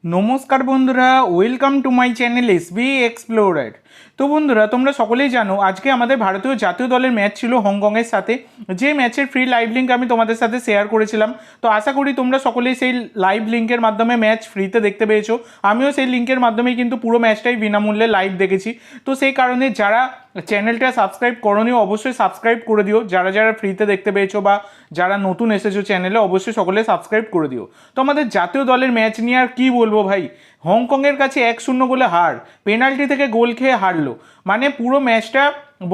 নমস্কার বন্ধুরা, welcome to my channel SB explorer. তো বন্ধুরা, তোমরা সকলেই জানো আজকে আমাদের ভারতীয় জাতীয় দলের ম্যাচ ছিল হংকংয়ের সাথে, যে ম্যাচের ফ্রি লাইভ লিঙ্ক আমি তোমাদের সাথে শেয়ার করেছিলাম। তো আশা করি তোমরা সকলেই সেই লাইভ লিঙ্কের মাধ্যমে ম্যাচ ফ্রিতে দেখতে পেয়েছো। আমিও সেই লিঙ্কের মাধ্যমেই কিন্তু পুরো ম্যাচটাই বিনামূল্যে লাইভ দেখেছি। তো সেই কারণে যারা চ্যানেলটা সাবস্ক্রাইব করোনি অবশ্যই সাবস্ক্রাইব করে দিও, যারা যারা ফ্রিতে দেখতে পেয়েছো বা যারা নতুন এসেছো চ্যানেলে অবশ্যই সকলে সাবস্ক্রাইব করে দিও। তো আমাদের জাতীয় দলের ম্যাচ নিয়ে আর কী বলবো ভাই, হংকংয়ের কাছে 1-0 গোলে হার, পেনাল্টি থেকে গোল খেয়ে হারলো। মানে পুরো ম্যাচটা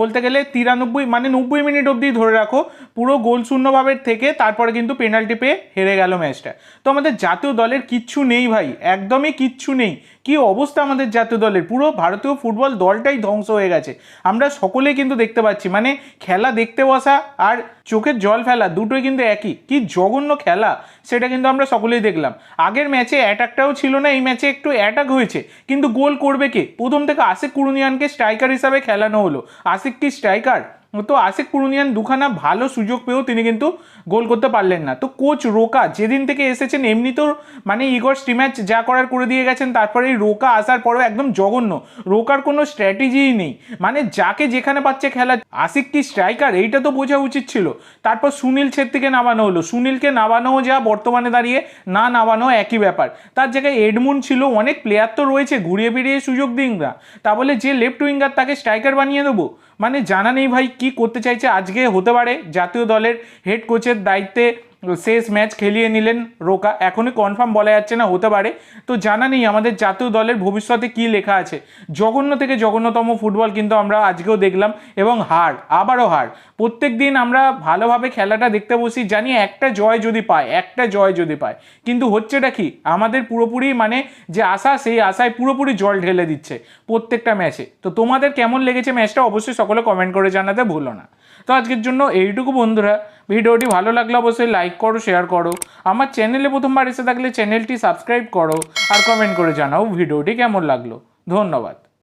বলতে গেলে 90 মিনিট অবধি ধরে রাখো পুরো গোল শূন্যভাবে থেকে তারপরে কিন্তু পেনাল্টি পেয়ে হেরে গেল ম্যাচটা। তো আমাদের জাতীয় দলের কিচ্ছু নেই ভাই, একদমই কিচ্ছু নেই। কি অবস্থা আমাদের জাতীয় দলের, পুরো ভারতীয় ফুটবল দলটাই ধ্বংস হয়ে গেছে। আমরা সকলেই কিন্তু দেখতে পাচ্ছি, মানে খেলা দেখতে বসা আর চোখের জল ফেলা দুটোই কিন্তু একই। কি জঘন্য খেলা সেটা কিন্তু আমরা সকলেই দেখলাম। আগের ম্যাচে অ্যাটাকটাও ছিল না, এই ম্যাচে একটু অ্যাটাক হয়েছে, কিন্তু গোল করবে কে? প্রথম থেকে আশিক কুরুনিয়ানকে স্ট্রাইকার হিসাবে খেলানো হলো। আশিক কি স্ট্রাইকার? তো আশিক কুরুনিয়ান দুখানা ভালো সুযোগ পেয়েও তিনি কিন্তু গোল করতে পারলেন না। তো কোচ রোকা যেদিন থেকে এসেছেন এমনি তো মানে ইগর স্টিম্যাচ যা করার করে দিয়ে গেছেন, তারপরে এই রোকা আসার পরেও একদম জঘন্য। রোকার কোনো স্ট্র্যাটেজিই নেই, মানে যাকে যেখানে পাচ্ছে খেলা। আশিক কি স্ট্রাইকার এইটা তো বোঝা উচিত ছিল। তারপর সুনীল ছেত্রীকে নামানো হলো, সুনীলকে নামানো যা বর্তমানে দাঁড়িয়ে না নামানো একই ব্যাপার। তার জায়গায় এডমুন্ড ছিল, অনেক প্লেয়ার তো রয়েছে, ঘুরিয়ে ফিরিয়ে সুযোগ দিন না। তা বলে যে লেফট উইঙ্গার তাকে স্ট্রাইকার বানিয়ে দেবো? মানে জানা নেই ভাই কি করতে চাইছে। আজকে হতে পারে জাতীয় দলের হেড কোচের দায়িত্বে শেষ ম্যাচ খেলিয়ে নিলেন রোকা, এখনই কনফার্ম বলা যাচ্ছে না, হতে পারে। তো জানা নেই আমাদের জাতীয় দলের ভবিষ্যতে কি লেখা আছে। জঘন্য থেকে জঘন্যতম ফুটবল কিন্তু আমরা আজকেও দেখলাম, এবং হার, আবারও হার। প্রত্যেক দিন আমরা ভালোভাবে খেলাটা দেখতে বসি, জানি একটা জয় যদি পায়, কিন্তু হচ্ছেটা কি, আমাদের পুরোপুরি মানে যে আশা, সেই আশায় পুরোপুরি জল ঢেলে দিচ্ছে প্রত্যেকটা ম্যাচে। তো তোমাদের কেমন লেগেছে ম্যাচটা অবশ্যই সকলে কমেন্ট করে জানাতে ভুলো না। তো আজকের জন্য এইটুকু বন্ধুরা, ভিডিওটি ভালো লাগলে অবশ্যই লাইক করো, শেয়ার করো। আমার চ্যানেলে প্রথমবার এসে থাকলে চ্যানেলটি সাবস্ক্রাইব করো, আর কমেন্ট করে জানাও ভিডিওটি কেমন লাগলো। ধন্যবাদ।